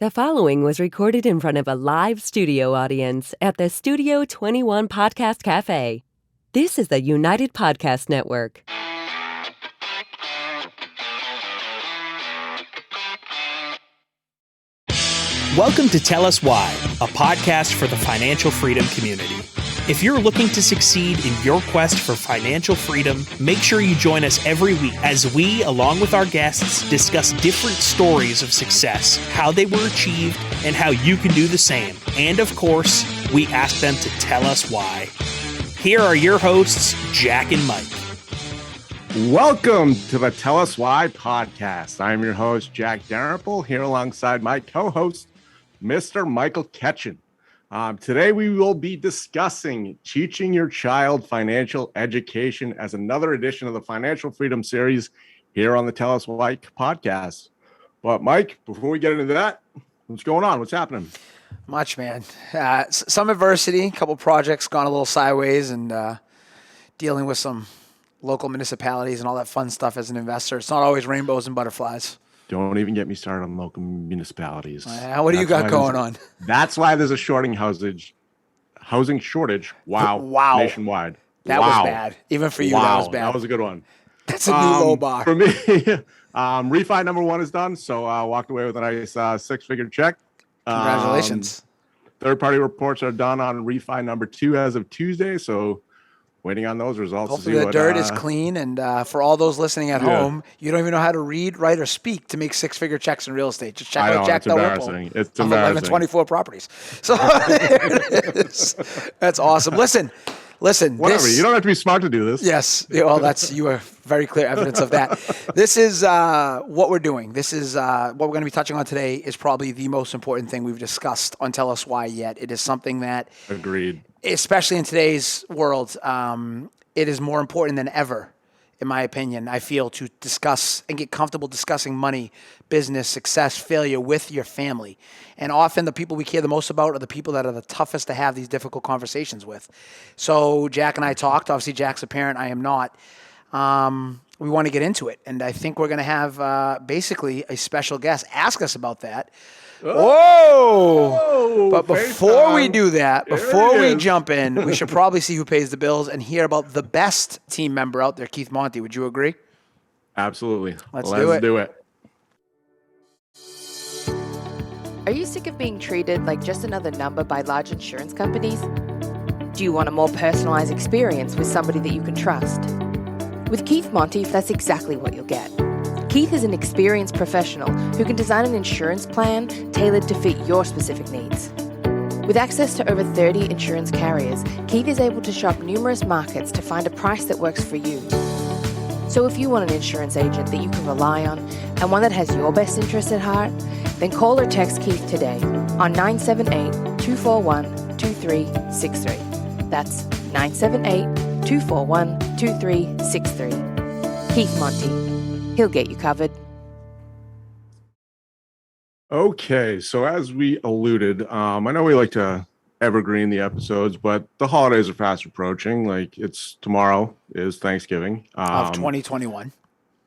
The following was recorded in front of a live studio audience at the Studio 21 Podcast Cafe. This is the United Podcast Network. Welcome to Tell Us Why, a podcast for the financial freedom community. If you're looking to succeed in your quest for financial freedom, make sure you join us every week as we, along with our guests, discuss different stories of success, how they were achieved, and how you can do the same. And of course, we ask them to tell us why. Here are your hosts, Jack and Mike. Welcome to the Tell Us Why podcast. I'm your host, Jack Darrapple, here alongside my co-host, Mr. Michael Ketchen. Today we will be discussing teaching your child financial education as another edition of the Financial Freedom Series here on the Tell Us Why podcast. But Mike, before we get into that, what's going on? What's happening? Much, man. Some adversity, a couple projects gone a little sideways, and dealing with some local municipalities and all that fun stuff as an investor. It's not always rainbows and butterflies. Don't even get me started on local municipalities. What do you got going on? That's why there's a housing shortage. Wow. Nationwide. That was bad. Even for you, that was bad. That was a good one. That's a new low bar. For me, refi number one is done. So I walked away with a nice six-figure check. Congratulations. Third-party reports are done on refi number two as of Tuesday. So waiting on those results. Hopefully the dirt is clean. And for all those listening at home, you don't even know how to read, write, or speak to make six-figure checks in real estate. Just check out Jack Dalrymple. It's embarrassing. 1124 properties. So there it is. That's awesome. Listen. Whatever. You don't have to be smart to do this. Yes. Well, you are very clear evidence of that. This is what we're doing. This is what we're going to be touching on today is probably the most important thing we've discussed on Tell Us Why yet. It is something that... Agreed. Especially in today's world, it is more important than ever, in my opinion, I feel, to discuss and get comfortable discussing money, business, success, failure with your family. And often the people we care the most about are the people that are the toughest to have these difficult conversations with. So Jack and I talked. Obviously, Jack's a parent. I am not. We want to get into it. And I think we're going to have basically a special guest ask us about that. Whoa! But before we do that, before we jump in, we should probably see who pays the bills and hear about the best team member out there, Keith Monty. Would you agree? Absolutely. Let's do it. Are you sick of being treated like just another number by large insurance companies? Do you want a more personalized experience with somebody that you can trust? With Keith Monty, that's exactly what you'll get. Keith is an experienced professional who can design an insurance plan tailored to fit your specific needs. With access to over 30 insurance carriers, Keith is able to shop numerous markets to find a price that works for you. So if you want an insurance agent that you can rely on and one that has your best interests at heart, then call or text Keith today on 978-241-2363. That's 978-241-2363. Keith Monty. He'll get you covered. Okay, so as we alluded, I know we like to evergreen the episodes, but the holidays are fast approaching. Like tomorrow is Thanksgiving. Of 2021.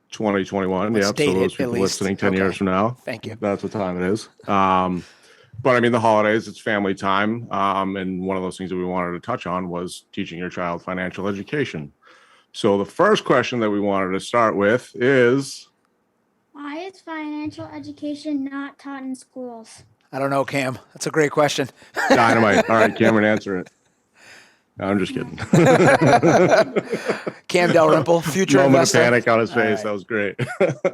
2021, yeah. So those people listening 10 years from now. Thank you. That's what time it is. But I mean, the holidays, it's family time. And one of those things that we wanted to touch on was teaching your child financial education. So the first question that we wanted to start with is... why is financial education not taught in schools? I don't know, Cam. That's a great question. Dynamite. All right, Cameron, answer it. No, I'm just kidding. Cam Dalrymple, future moment investor. Of panic on his face. Right. That was great.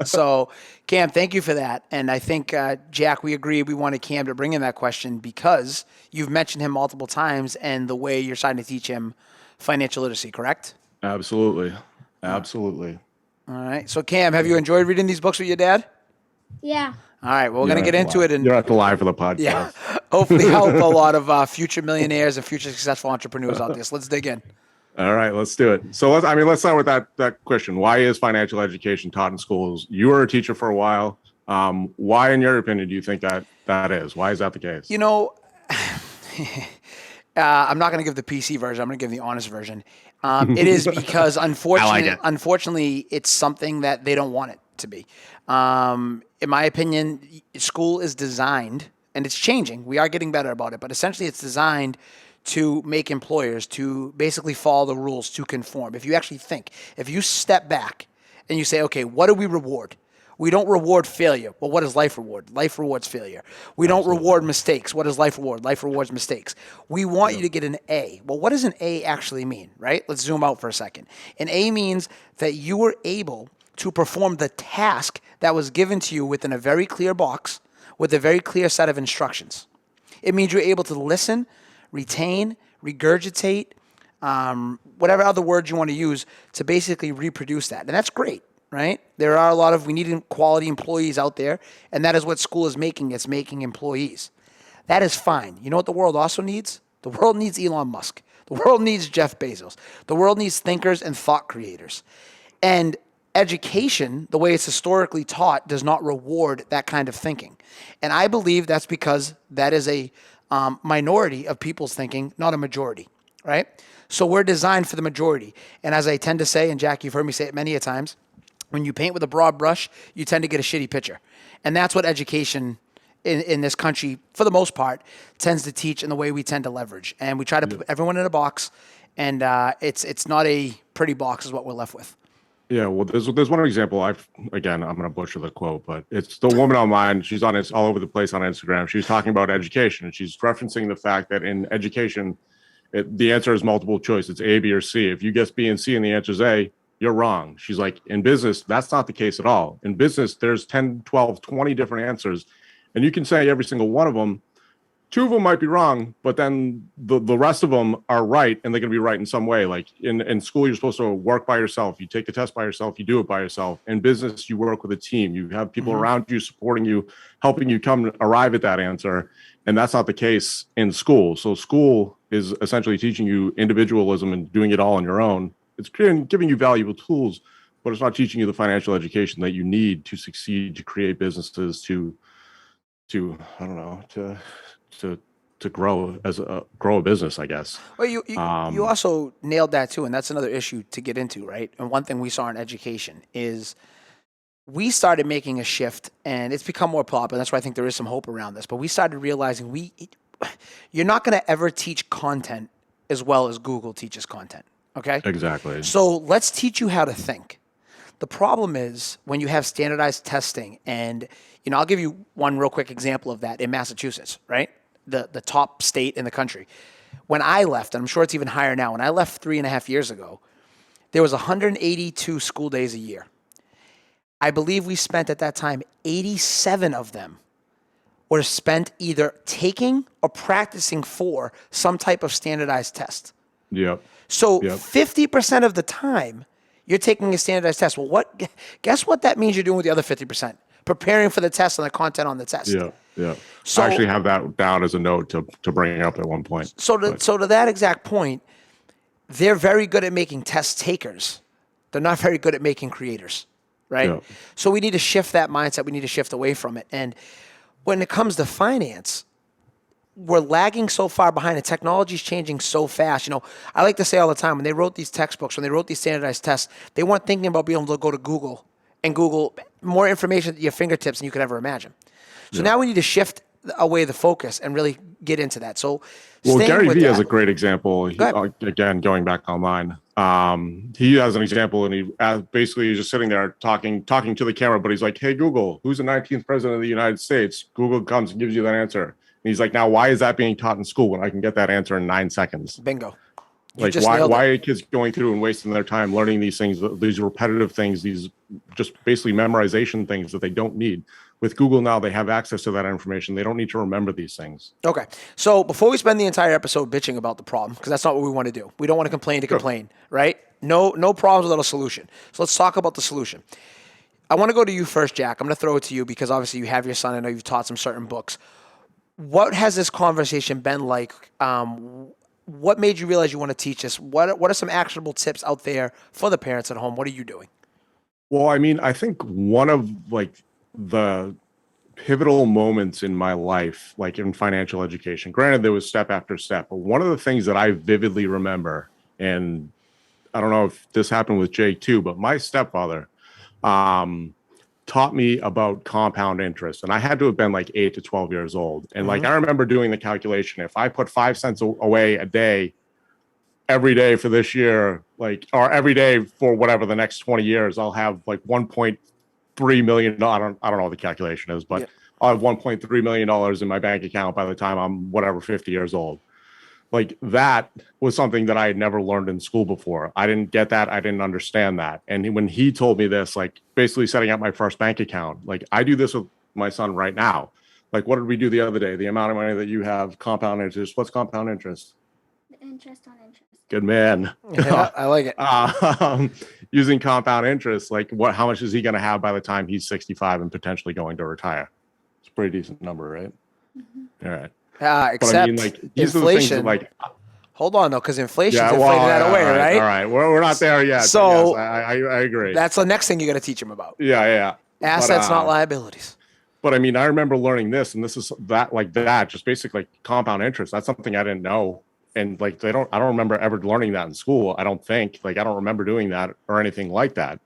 So, Cam, thank you for that. And I think, Jack, we agreed we wanted Cam to bring in that question because you've mentioned him multiple times and the way you're starting to teach him financial literacy, correct? Absolutely. All right. So, Cam, have you enjoyed reading these books with your dad? Yeah. All right. Well, we're going to get into it. And you don't have to lie for the podcast. Yeah. Hopefully help a lot of future millionaires and future successful entrepreneurs out there. So let's dig in. All right. Let's do it. So, let's start with that question. Why is financial education taught in schools? You were a teacher for a while. Why, in your opinion, do you think that is? Why is that the case? You know, I'm not going to give the PC version. I'm going to give the honest version. It is because unfortunately, it's something that they don't want it to be. In my opinion, school is designed, and it's changing. We are getting better about it, but essentially it's designed to make employers to basically follow the rules, to conform. If you actually think, if you step back and you say, okay, what do we reward? We don't reward failure. Well, what does life reward? Life rewards failure. We don't reward mistakes. What does life reward? Life rewards mistakes. We want you to get an A. Well, what does an A actually mean, right? Let's zoom out for a second. An A means that you were able to perform the task that was given to you within a very clear box with a very clear set of instructions. It means you're able to listen, retain, regurgitate, whatever other words you want to use to basically reproduce that. And that's great, right? There are a lot of, we need quality employees out there, and that is what school is making. It's making employees. That is fine. You know what the world also needs? The world needs Elon Musk. The world needs Jeff Bezos. The world needs thinkers and thought creators. And education, the way it's historically taught, does not reward that kind of thinking. And I believe that's because that is a minority of people's thinking, not a majority, right? So we're designed for the majority. And as I tend to say, and Jack, you've heard me say it many a times, when you paint with a broad brush, you tend to get a shitty picture. And that's what education in this country, for the most part, tends to teach, and the way we tend to leverage. And we try to put everyone in a box, and it's not a pretty box is what we're left with. Yeah, well, there's one example. I'm going to butcher the quote, but it's the woman online. She's on all over the place on Instagram. She's talking about education, and she's referencing the fact that in education, the answer is multiple choice. It's A, B, or C. If you guess B and C and the answer is A, you're wrong. She's like, in business, that's not the case at all. In business, there's 10, 12, 20 different answers, and you can say every single one of them. 2 of them might be wrong, but then the rest of them are right, and they're going to be right in some way. Like in school, you're supposed to work by yourself. You take the test by yourself. You do it by yourself. In business, you work with a team. You have people around you supporting you, helping you arrive at that answer. And that's not the case in school. So school is essentially teaching you individualism and doing it all on your own. It's giving you valuable tools, but it's not teaching you the financial education that you need to succeed, to create businesses, to grow a business, I guess. Well, you also nailed that too, and that's another issue to get into, right? And one thing we saw in education is we started making a shift, and it's become more popular. That's why I think there is some hope around this. But we started realizing you're not going to ever teach content as well as Google teaches content. Okay? Exactly. So let's teach you how to think. The problem is when you have standardized testing, and I'll give you one real quick example of that in Massachusetts, right? The top state in the country. When I left, and I'm sure it's even higher now, when I left 3.5 years ago, there was 182 school days a year. I believe we spent at that time 87 of them were spent either taking or practicing for some type of standardized test. Yep. So 50% of the time, you're taking a standardized test. Well, guess what that means you're doing with the other 50%? Preparing for the test and the content on the test. Yeah. So, I actually have that down as a note to bring up at one point. So to that exact point, they're very good at making test takers. They're not very good at making creators, right? Yeah. So we need to shift that mindset. We need to shift away from it. And when it comes to finance, we're lagging so far behind. The technology is changing so fast. I like to say all the time, when they wrote these textbooks, when they wrote these standardized tests, they weren't thinking about being able to go to Google and Google more information at your fingertips than you could ever imagine. So now we need to shift away the focus and really get into that. So, Gary Vee has a great example. Again, going back online, he has an example, and he basically is just sitting there talking to the camera, but he's like, "Hey Google, who's the 19th president of the United States?" Google comes and gives you that answer. And he's like, "Now, why is that being taught in school when I can get that answer in 9 seconds?" Bingo. Like, why are kids going through and wasting their time learning these things, these repetitive things, these just basically memorization things that they don't need? With Google now, they have access to that information. They don't need to remember these things. Okay. So before we spend the entire episode bitching about the problem, because that's not what we want to do. We don't want to complain to complain, right? No problems without a solution. So let's talk about the solution. I want to go to you first, Jack. I'm going to throw it to you because obviously you have your son. I know you've taught some certain books. What has this conversation been like? What made you realize you want to teach this? What are some actionable tips out there for the parents at home? What are you doing? Well, I mean, I think one of the pivotal moments in my life, like in financial education, granted there was step after step, but one of the things that I vividly remember, and I don't know if this happened with Jake too, but my stepfather, taught me about compound interest. And I had to have been like 8 to 12 years old. And like, I remember doing the calculation. If I put 5 cents away a day, every day for this year, like, or every day for whatever the next 20 years, I'll have like 1.3 million. I don't know what the calculation is, but I'll have $1.3 million in my bank account by the time I'm whatever, 50 years old. Like, that was something that I had never learned in school before. I didn't get that. I didn't understand that. And when he told me this, like basically setting up my first bank account, like I do this with my son right now. Like, what did we do the other day? The amount of money that you have, compound interest. What's compound interest? The interest on interest. Good man. Yeah, I like it. Using compound interest, like how much is he going to have by the time he's 65 and potentially going to retire? It's a pretty decent number, right? Mm-hmm. All right. Except but I mean, like, these inflation. Are the things that, like, hold on, though, because inflation's inflated that away, right? All right. We're not there yet. So yes, I agree. That's the next thing you got to teach him about. Yeah. Assets, not liabilities. But I mean, I remember learning this, and this is that, just basically compound interest. That's something I didn't know. And like, I don't remember ever learning that in school. I don't think, like, I don't remember doing that or anything like that.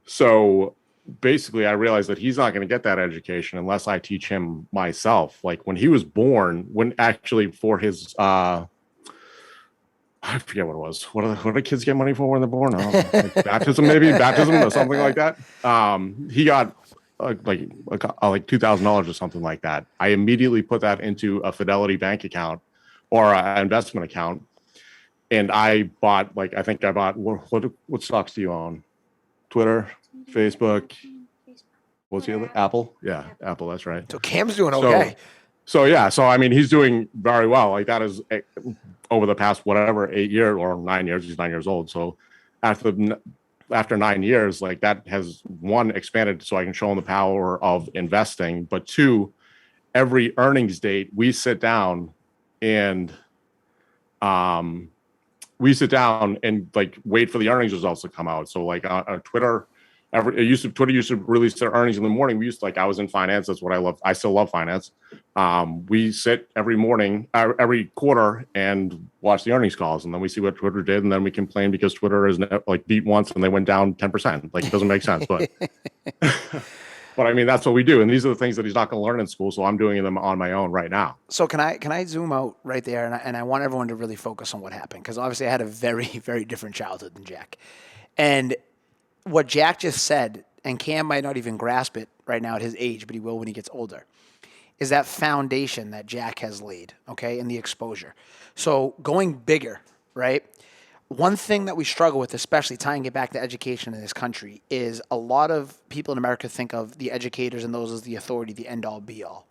So basically I realized that he's not going to get that education unless I teach him myself. Like, when he was born, for his, I forget what it was. What do kids get money for when they're born? I don't know. Like baptism or something like that. He got like $2,000 or something like that. I immediately put that into a Fidelity bank account or an investment account. And I bought, what stocks do you own? Twitter, Facebook. What's the other? Apple? Yeah, Apple. That's right. So Cam's doing okay. So I mean, he's doing very well. Like, that is over the past 8 years or 9 years. He's 9 years old. So after 9 years, like, that has, one, expanded so I can show him the power of investing. But two, every earnings date we sit down and like wait for the earnings results to come out. So like on Twitter, Twitter used to release their earnings in the morning. I was in finance. That's what I love. I still love finance. We sit every morning, every quarter, and watch the earnings calls, and then we see what Twitter did, and then we complain because Twitter is like beat once and they went down 10%. Like, it doesn't make sense, but but I mean, that's what we do, and these are the things that he's not going to learn in school. So I'm doing them on my own right now. So can I zoom out right there, and I want everyone to really focus on what happened, because obviously I had a very, very different childhood than Jack, and what Jack just said, and Cam might not even grasp it right now at his age, but he will when he gets older, is that foundation that Jack has laid, okay, and the exposure. So going bigger, right? One thing that we struggle with, especially tying it back to education in this country, is a lot of people in America think of the educators and those as the authority, the end-all, be-all.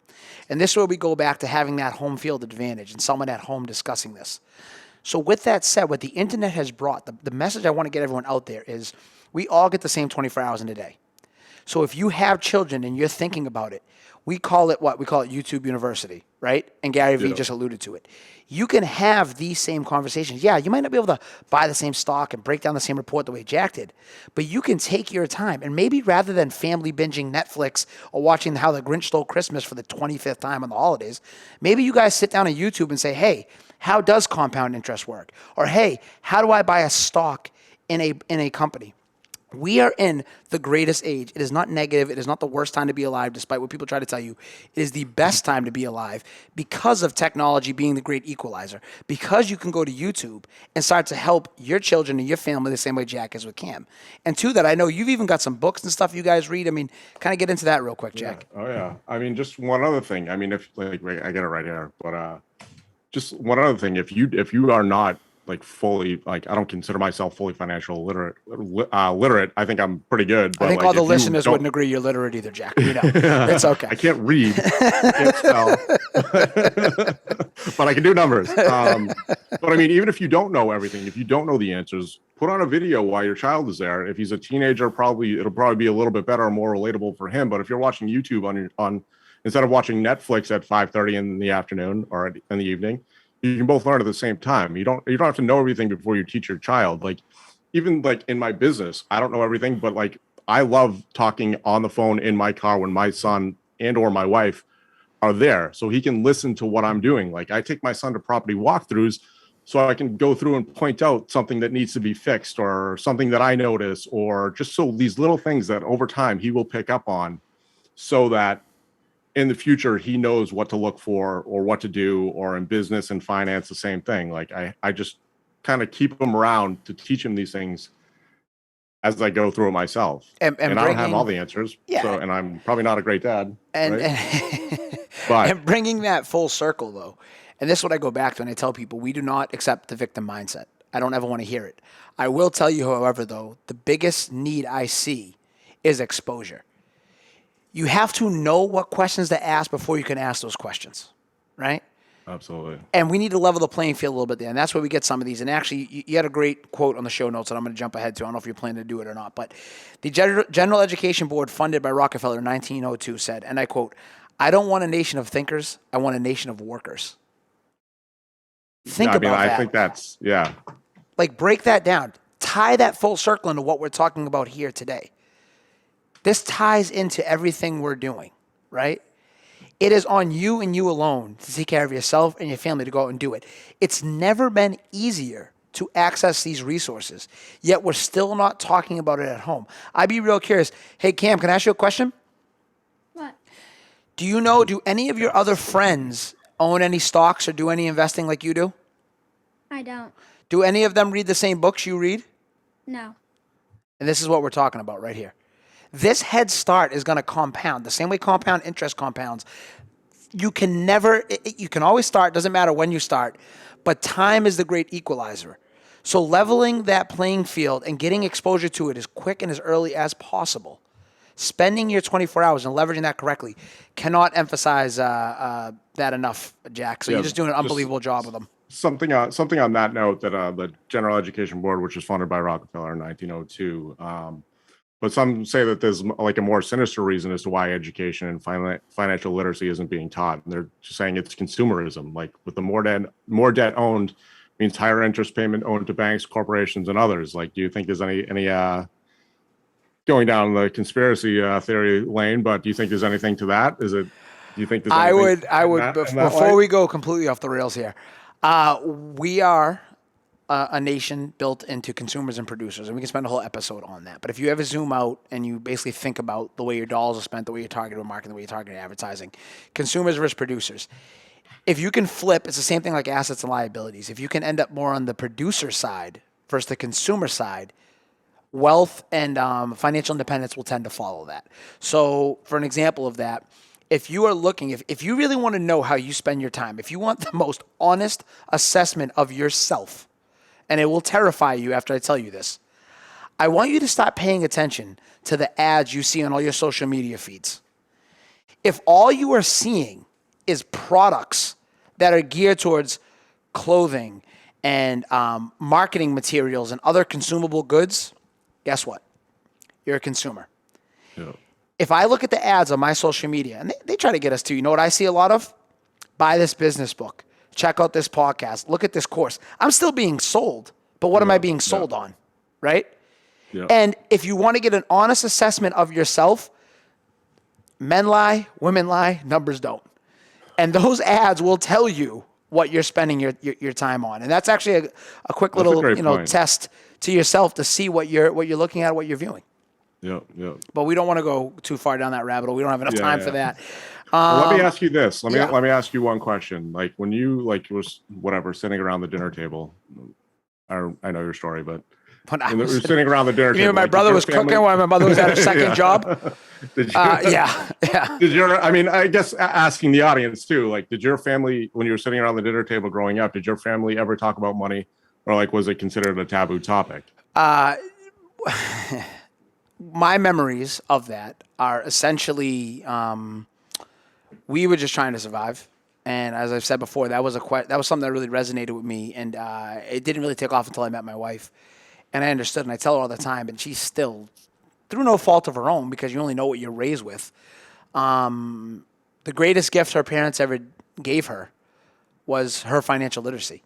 And this is where we go back to having that home field advantage and someone at home discussing this. So with that said, what the internet has brought, the message I want to get everyone out there is we all get the same 24 hours in a day. So if you have children and you're thinking about it, we call it what? We call it YouTube University, right? And Gary Vee just alluded to it. You can have these same conversations. Yeah, you might not be able to buy the same stock and break down the same report the way Jack did, but you can take your time. And maybe rather than family binging Netflix or watching How the Grinch Stole Christmas for the 25th time on the holidays, maybe you guys sit down on YouTube and say, hey, how does compound interest work? Or hey, how do I buy a stock in a company? We are in the greatest age. It is not negative. It is not the worst time to be alive, despite what people try to tell you. It is the best time to be alive because of technology being the great equalizer, because you can go to YouTube and start to help your children and your family the same way Jack is with Cam. And to that, I know you've even got some books and stuff you guys read. I mean, kind of get into that real quick, Jack. Yeah. Oh, yeah. I mean, just one other thing. I mean, if I get it right here, but just one other thing. If you are not like fully, like, I don't consider myself fully financial literate. I think I'm pretty good. But I think all the listeners wouldn't agree you're literate either, Jack. You know, it's okay. I can't read, can't spell, but I can do numbers. But I mean, even if you don't know everything, if you don't know the answers, put on a video while your child is there. If he's a teenager, it'll probably be a little bit better or more relatable for him. But if you're watching YouTube on instead of watching Netflix at 5:30 in the afternoon or in the evening, you can both learn at the same time. You don't have to know everything before you teach your child. Like, even like in my business, I don't know everything, but like, I love talking on the phone in my car when my son and or my wife are there, so he can listen to what I'm doing. Like, I take my son to property walkthroughs so I can go through and point out something that needs to be fixed or something that I notice, or just so these little things that over time he will pick up on, so that in the future he knows what to look for or what to do. Or in business and finance, the same thing. Like I just kind of keep him around to teach him these things as I go through it myself. And I don't have all the answers. Yeah. So, and I'm probably not a great dad. And, right? But and bringing that full circle, though, and this is what I go back to, and I tell people, we do not accept the victim mindset. I don't ever want to hear it. I will tell you, however, though, the biggest need I see is exposure. You have to know what questions to ask before you can ask those questions, right? absolutely. And we need to level the playing field a little bit there. And that's where we get some of these. And actually, you had a great quote on the show notes that I'm going to jump ahead to. I don't know if you're planning to do it or not. But the General Education Board, funded by Rockefeller in 1902, said, and I quote, "I don't want a nation of thinkers. I want a nation of workers." Think about that. I think that's, yeah. Like, break that down. Tie that full circle into what we're talking about here today. This ties into everything we're doing, right? It is on you and you alone to take care of yourself and your family to go out and do it. It's never been easier to access these resources, yet we're still not talking about it at home. I'd be real curious. Hey, Cam, can I ask you a question? What? Do any of your other friends own any stocks or do any investing like you do? I don't. Do any of them read the same books you read? No. And this is what we're talking about right here. This head start is going to compound the same way compound interest compounds. You can always start, doesn't matter when you start, but time is the great equalizer. So leveling that playing field and getting exposure to it as quick and as early as possible, spending your 24 hours and leveraging that correctly, cannot emphasize that enough, Jack. So you're just doing an unbelievable job with them. Something on that note, that the General Education Board, which was funded by Rockefeller in 1902, but some say that there's like a more sinister reason as to why education and financial literacy isn't being taught. And they're just saying it's consumerism. Like, with the more debt owned means higher interest payment owed to banks, corporations, and others. Like, do you think there's any going down the conspiracy theory lane? But do you think there's anything to that? Do you think there's anything I would before we go completely off the rails here. We are a nation built into consumers and producers, and we can spend a whole episode on that. But if you ever zoom out and you basically think about the way your dollars are spent, the way you're targeted marketing, the way you're targeted advertising, consumers versus producers. If you can flip, it's the same thing like assets and liabilities. If you can end up more on the producer side versus the consumer side, wealth and financial independence will tend to follow that. So for an example of that, if you are looking, if you really want to know how you spend your time, if you want the most honest assessment of yourself, and it will terrify you after I tell you this, I want you to start paying attention to the ads you see on all your social media feeds. If all you are seeing is products that are geared towards clothing and marketing materials and other consumable goods, guess what? You're a consumer. Yeah. If I look at the ads on my social media, and they try to get us to, you know what I see a lot of? Buy this business book. Check out this podcast. Look at this course. I'm still being sold, but what am I being sold on, right? Yeah. And if you want to get an honest assessment of yourself, men lie, women lie, numbers don't. And those ads will tell you what you're spending your time on. And that's actually a quick little test to yourself to see what you're looking at, what you're viewing. Yeah. But we don't want to go too far down that rabbit hole. We don't have enough time for that. Well, let me ask you this. Let me ask you one question. Like, when you was sitting around the dinner table, I know your story, but when I was sitting around the dinner table, my brother was cooking while my mother was at her second job. Did you? Yeah. I guess asking the audience too, like, did your family, when you were sitting around the dinner table growing up, did your family ever talk about money, or like, was it considered a taboo topic? My memories of that are essentially, we were just trying to survive. And as I've said before, that was something that really resonated with me. And it didn't really take off until I met my wife. And I understood, and I tell her all the time, and she's still, through no fault of her own, because you only know what you're raised with, the greatest gift her parents ever gave her was her financial literacy.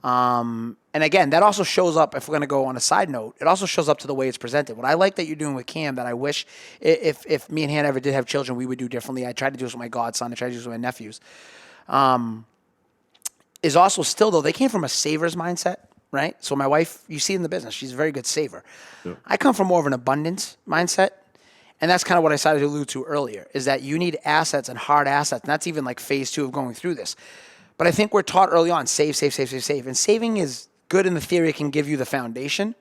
And again, that also shows up, if we're going to go on a side note, it also shows up to the way it's presented. What I like that you're doing with Cam, that I wish if me and Hannah ever did have children, we would do differently. I tried to do this with my godson. I tried to do this with my nephews. is also still, though, they came from a saver's mindset, right? So my wife, you see in the business, she's a very good saver. Yeah. I come from more of an abundance mindset. And that's kind of what I started to allude to earlier, is that you need assets and hard assets. And that's even like phase 2 of going through this. But I think we're taught early on, save, save, save, save, save. And saving is good in the theory. It can give you the foundation.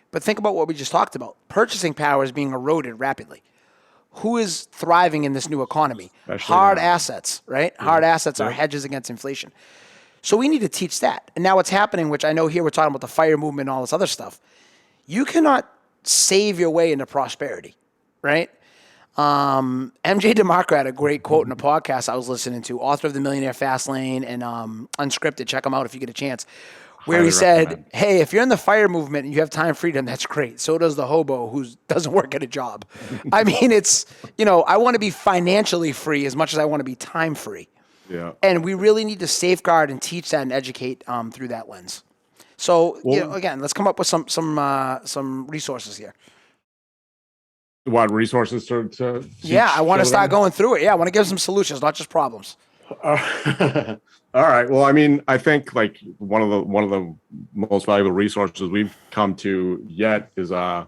But think about what we just talked about. Purchasing power is being eroded rapidly. Who is thriving in this new economy? Especially Hard now. assets, right? Hard assets are hedges against inflation. So we need to teach that. And now what's happening, which I know here we're talking about the FIRE movement and all this other stuff. You cannot save your way into prosperity, right? MJ DeMarco had a great quote in a podcast I was listening to, author of The Millionaire Fastlane and Unscripted. Check him out if you get a chance. Where Highly he said, recommend. hey, if you're in the FIRE movement and you have time freedom, that's great. So does the hobo who doesn't work at a job. I mean, it's, I want to be financially free as much as I want to be time free. Yeah. And we really need to safeguard and teach that and educate through that lens. So, again, let's come up with some resources here. What resources to teach I want to start children? going through it. Yeah, I want to give some solutions, not just problems. All right. Well, I mean, I think like one of the most valuable resources we've come to yet is I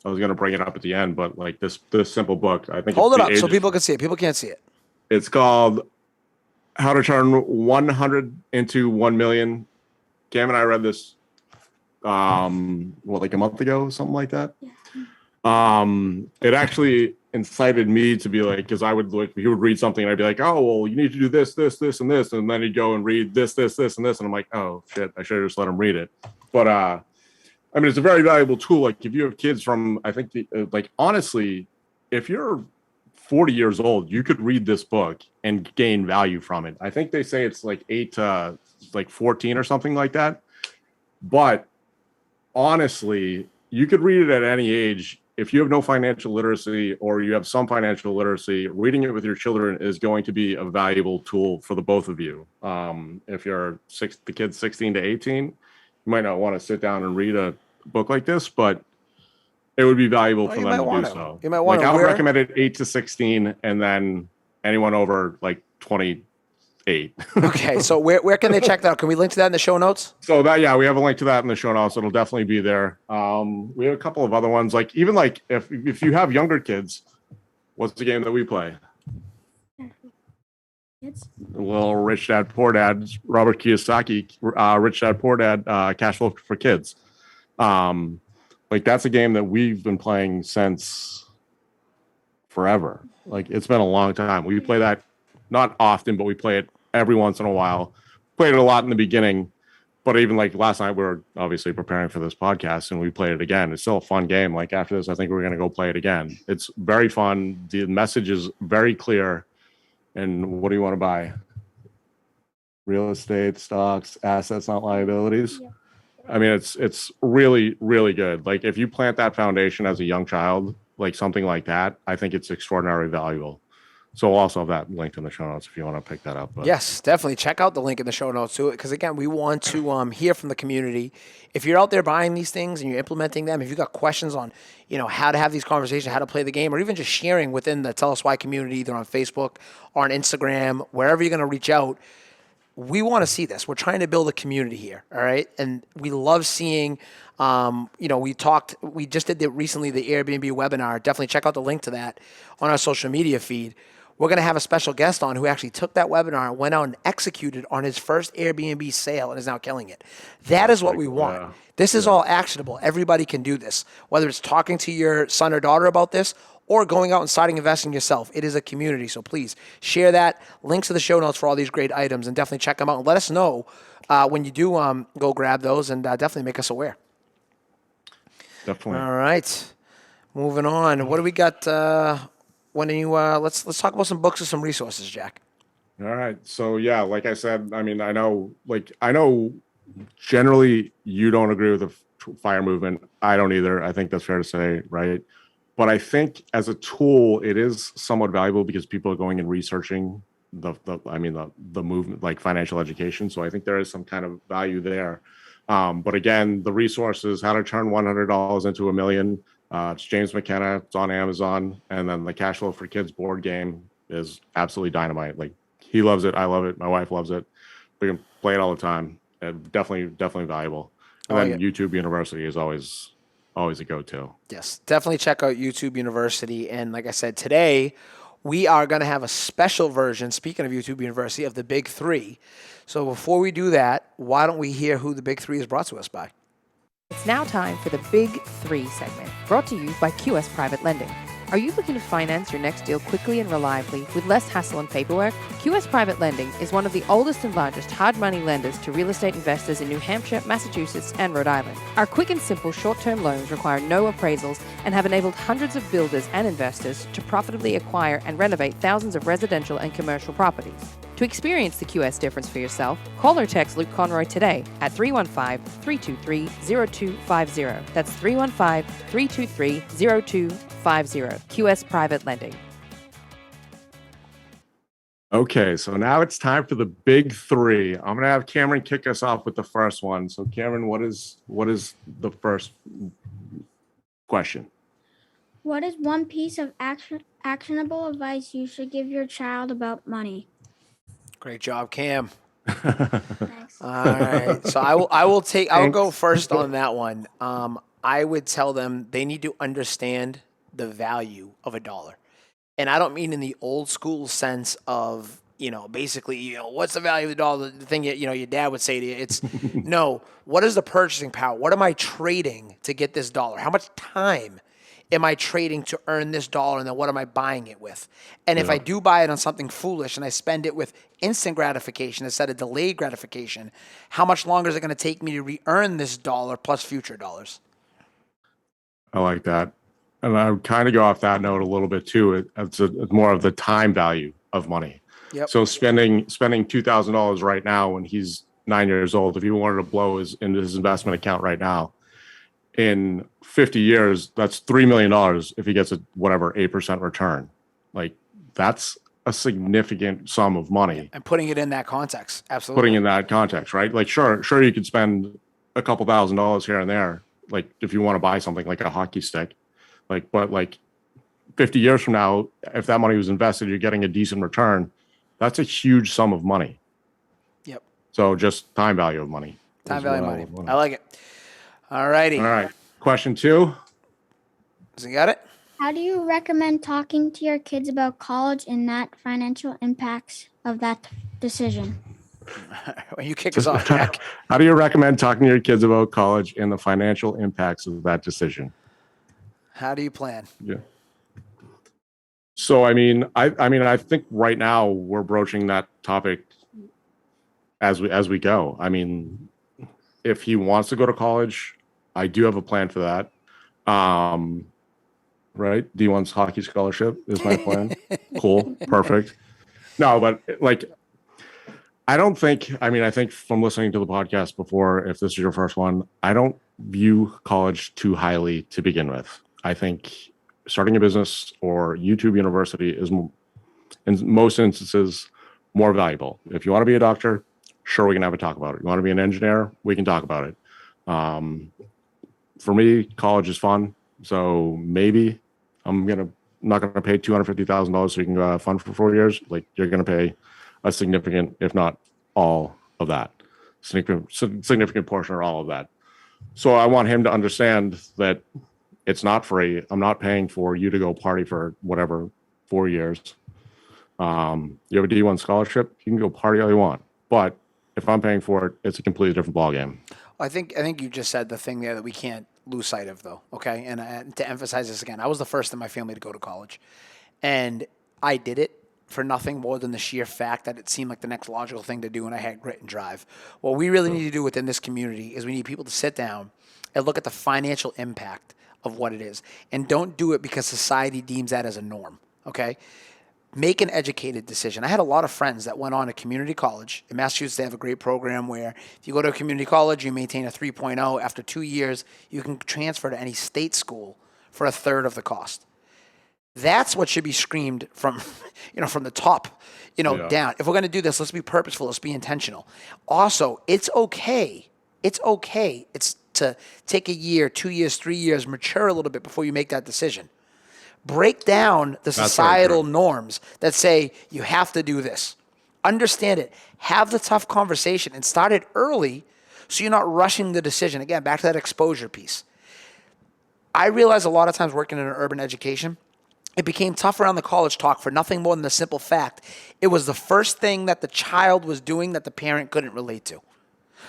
was going to bring it up at the end, but like this simple book, I think. Hold it's it The up so Age- people can see it. People can't see it. It's called How to Turn 100 into 1 Million. Cam and I read this, like a month ago, something like that. It actually incited me to be like, because I would like, he would read something and I'd be like, oh, well, you need to do this, this, this, and this. And then he'd go and read this, this, this, and this. And I'm like, oh shit, I should have just let him read it. But, I mean, it's a very valuable tool. Like if you have kids from, I think like, honestly, if you're 40 years old, you could read this book and gain value from it. I think they say it's like 8 to like 14 or something like that. But honestly, you could read it at any age. If you have no financial literacy or you have some financial literacy, reading it with your children is going to be a valuable tool for the both of you. If you're the kid's 16 to 18, you might not want to sit down and read a book like this, but it would be valuable for you them might to want do to. so. You might want like to. I would recommend it 8 to 16, and then anyone over like 28. Okay, so where can they check that out? Can we link to that in the show notes? So that, yeah, we have a link to that in the show notes. It'll definitely be there. We have a couple of other ones, like even like if you have younger kids, what's the game that we play? It's Little Rich Dad Poor Dad, Robert Kiyosaki, Rich Dad Poor Dad, Cash Flow for Kids. Like that's a game that we've been playing since forever. Like it's been a long time. We play that not often, but we play it every once in a while. Played it a lot in the beginning, but even like last night, we were obviously preparing for this podcast and we played it again. It's still a fun game. Like after this, I think we're going to go play it again. It's very fun. The message is very clear. And what do you want to buy? Real estate, stocks, assets, not liabilities. Yeah. I mean, it's really, really good. Like if you plant that foundation as a young child, like something like that, I think it's extraordinarily valuable. So we'll also have that linked in the show notes if you want to pick that up. But. Yes, definitely. Check out the link in the show notes too, because again, we want to hear from the community. If you're out there buying these things and you're implementing them, if you've got questions on, how to have these conversations, how to play the game, or even just sharing within the Tell Us Why community, either on Facebook or on Instagram, wherever you're going to reach out, we want to see this. We're trying to build a community here, all right? And we love seeing, we just did recently the Airbnb webinar. Definitely check out the link to that on our social media feed. We're going to have a special guest on who actually took that webinar and went out and executed on his first Airbnb sale and is now killing it. That is what we want. Yeah. This is all actionable. Everybody can do this, whether it's talking to your son or daughter about this or going out and starting investing yourself. It is a community, so please share that. Links to the show notes for all these great items, and definitely check them out. And let us know when you do go grab those, and definitely make us aware. Definitely. All right, moving on. What do we got? When you let's talk about some books and some resources, Jack. All right. So yeah, like I said, I mean, I know generally you don't agree with the FIRE movement. I don't either. I think that's fair to say, right? But I think as a tool, it is somewhat valuable because people are going and researching the movement, like financial education. So I think there is some kind of value there. But again, the resources, how to turn $100 into $1 million. It's James McKenna. It's on Amazon. And then the Cash Flow for Kids board game is absolutely dynamite. Like he loves it. I love it. My wife loves it. We can play it all the time. Definitely valuable. And then YouTube University is always a go-to. Yes, definitely check out YouTube University. And like I said, today we are going to have a special version, speaking of YouTube University, of the Big Three. So before we do that, why don't we hear who the Big Three is brought to us by? It's now time for the Big Three segment, brought to you by QS Private Lending. Are you looking to finance your next deal quickly and reliably with less hassle and paperwork? QS Private Lending is one of the oldest and largest hard money lenders to real estate investors in New Hampshire, Massachusetts, and Rhode Island. Our quick and simple short-term loans require no appraisals and have enabled hundreds of builders and investors to profitably acquire and renovate thousands of residential and commercial properties. To experience the QS difference for yourself, call or text Luke Conroy today at 315-323-0250. That's 315-323-0250. QS Private Lending. Okay, so now it's time for the Big Three. I'm going to have Cameron kick us off with the first one. So Cameron, what is the first question? What is one piece of actionable advice you should give your child about money? Great job, Cam. Thanks. All right. So I will go first on that one. I would tell them they need to understand the value of a dollar. And I don't mean in the old school sense of, basically, what's the value of the dollar? The thing, your dad would say to you, it's no, what is the purchasing power? What am I trading to get this dollar? How much time am I trading to earn this dollar? And then what am I buying it with? And if I do buy it on something foolish and I spend it with instant gratification instead of delayed gratification, how much longer is it going to take me to re-earn this dollar plus future dollars? I like that. And I would kind of go off that note a little bit too. It's more of the time value of money. Yep. So spending $2,000 right now when he's 9 years old, if he wanted to blow into his investment account right now, in 50 years, that's $3 million if he gets a 8% return. Like, that's a significant sum of money. And putting it in that context, absolutely. Putting in that context, right? Like, sure, you could spend a couple $1,000s here and there, like if you want to buy something like a hockey stick. But 50 years from now, if that money was invested, you're getting a decent return. That's a huge sum of money. Yep. So just time value of money. Time value of money. I like it. All righty. All right. Question 2. You got it? How do you recommend talking to your kids about college and that financial impacts of that decision? You kick us off, Jack. How do you recommend talking to your kids about college and the financial impacts of that decision? How do you plan? Yeah. So, I think right now we're broaching that topic as we go. I mean, if he wants to go to college, I do have a plan for that. Right? D1's hockey scholarship is my plan. Cool. Perfect. No, but I think from listening to the podcast before, if this is your first one, I don't view college too highly to begin with. I think starting a business or YouTube University is, in most instances, more valuable. If you want to be a doctor, sure, we can have a talk about it. You want to be an engineer, we can talk about it. For me, college is fun. So maybe I'm not gonna pay $250,000 so you can go have fun for 4 years. Like, you're gonna pay a significant, if not all of that, significant portion or all of that. So I want him to understand that it's not free. I'm not paying for you to go party for 4 years. You have a D1 scholarship, you can go party all you want. But if I'm paying for it, it's a completely different ballgame. I think you just said the thing there that we can't lose sight of, though. Okay, and to emphasize this again, I was the first in my family to go to college, and I did it for nothing more than the sheer fact that it seemed like the next logical thing to do, and I had grit and drive. What we really need to do within this community is we need people to sit down and look at the financial impact of what it is, and don't do it because society deems that as a norm. Okay. Make an educated decision. I had a lot of friends that went on to community college. In Massachusetts, they have a great program where if you go to a community college, you maintain a 3.0. After 2 years, you can transfer to any state school for a third of the cost. That's what should be screamed from, from the top, down. If we're going to do this, let's be purposeful. Let's be intentional. Also, it's okay. It's okay. It's to take a year, 2 years, 3 years, mature a little bit before you make that decision. Break down the societal norms that say you have to do this. Understand it. Have the tough conversation and start it early so you're not rushing the decision. Again, back to that exposure piece. I realize a lot of times working in an urban education, it became tough around the college talk for nothing more than the simple fact it was the first thing that the child was doing that the parent couldn't relate to.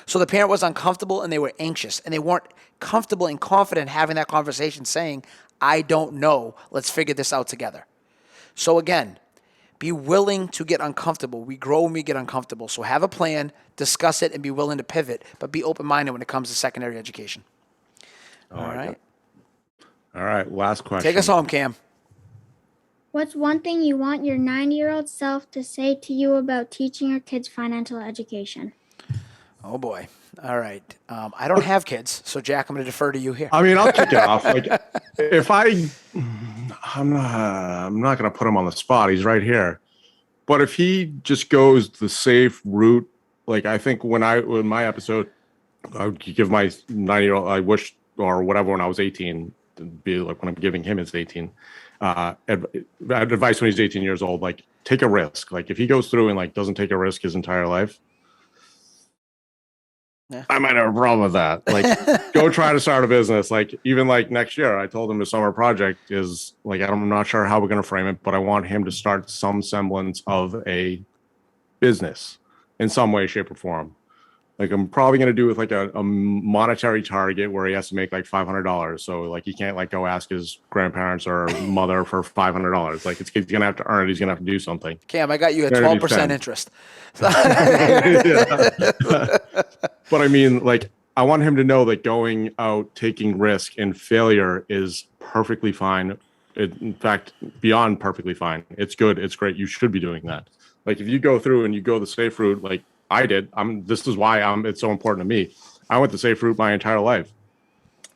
So the parent was uncomfortable and they were anxious and they weren't comfortable and confident having that conversation saying, I don't know, let's figure this out together. So again, be willing to get uncomfortable. We grow when we get uncomfortable. So have a plan, discuss it, and be willing to pivot, but be open-minded when it comes to secondary education. All right. All right, last question. Take us home, Cam. What's one thing you want your 90-year-old self to say to you about teaching your kids financial education? Oh, boy. All right. I don't have kids, so Jack, I'm going to defer to you here. I mean, I'll kick it off. Like, if I'm not going to put him on the spot. He's right here. But if he just goes the safe route, like I think when my episode, I would give my 90-year-old, I wish, or whatever, when I was 18, be like when I'm giving him his 18, advice when he's 18 years old, like take a risk. Like if he goes through and like doesn't take a risk his entire life, yeah, I might have a problem with that. Like, go try to start a business. Like, even like next year, I told him the summer project is like, I'm not sure how we're going to frame it, but I want him to start some semblance of a business in some way, shape, or form. Like, I'm probably going to do with like a monetary target where he has to make like $500. So like, he can't like go ask his grandparents or mother for $500. Like, he's going to have to earn it. He's going to have to do something. Cam, I got you at 12% interest. But I mean, like, I want him to know that going out, taking risk and failure is perfectly fine. In fact, beyond perfectly fine. It's good. It's great. You should be doing that. Like, if you go through and you go the safe route, like I did, this is why it's so important to me. I went the safe route my entire life.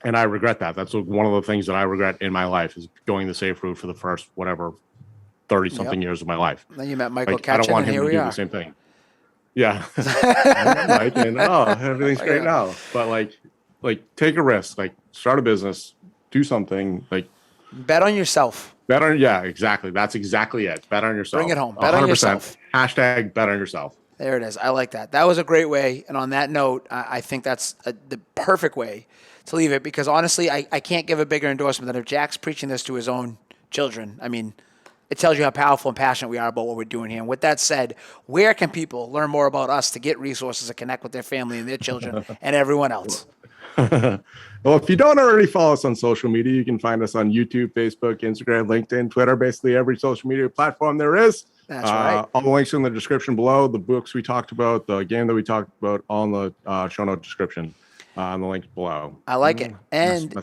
And I regret that. That's one of the things that I regret in my life is going the safe route for the first, 30-something years of my life. Then you met Michael Like, I don't want him to do the same thing. Yeah. Mike, and everything's great now. But like take a risk, like start a business, do something, like bet on yourself. Yeah, exactly. That's exactly it. Bet on yourself. Bring it home. Bet on yourself. Hashtag bet on yourself. There it is. I like that. That was a great way. And on that note, I think that's the perfect way to leave it because honestly, I can't give a bigger endorsement than if Jack's preaching this to his own children. I mean, it tells you how powerful and passionate we are about what we're doing here. And with that said, where can people learn more about us to get resources to connect with their family and their children and everyone else? Well, if you don't already follow us on social media, you can find us on YouTube, Facebook, Instagram, LinkedIn, Twitter, basically every social media platform there is. That's right. All the links in the description below, the books we talked about, the game that we talked about, all in the show note description. On the link below. I like it. And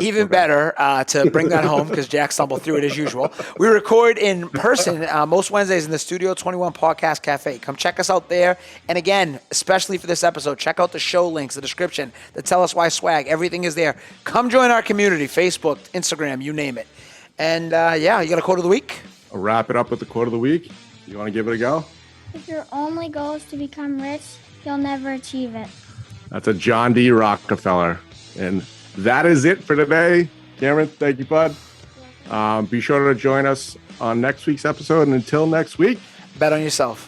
even better, to bring that home, because Jack stumbled through it as usual, we record in person most Wednesdays in the Studio 21 Podcast Cafe. Come check us out there. And again, especially for this episode, check out the show links, the description, the Tell Us Why swag. Everything is there. Come join our community, Facebook, Instagram, you name it. And you got a quote of the week? I'll wrap it up with the quote of the week. You want to give it a go? If your only goal is to become rich, you'll never achieve it. That's a John D. Rockefeller. And that is it for today. Cameron, thank you, bud. Be sure to join us on next week's episode. And until next week, bet on yourself.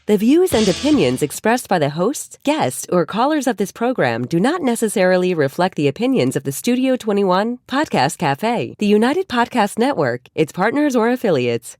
The views and opinions expressed by the hosts, guests, or callers of this program do not necessarily reflect the opinions of the Studio 21 Podcast Cafe, the United Podcast Network, its partners, or affiliates.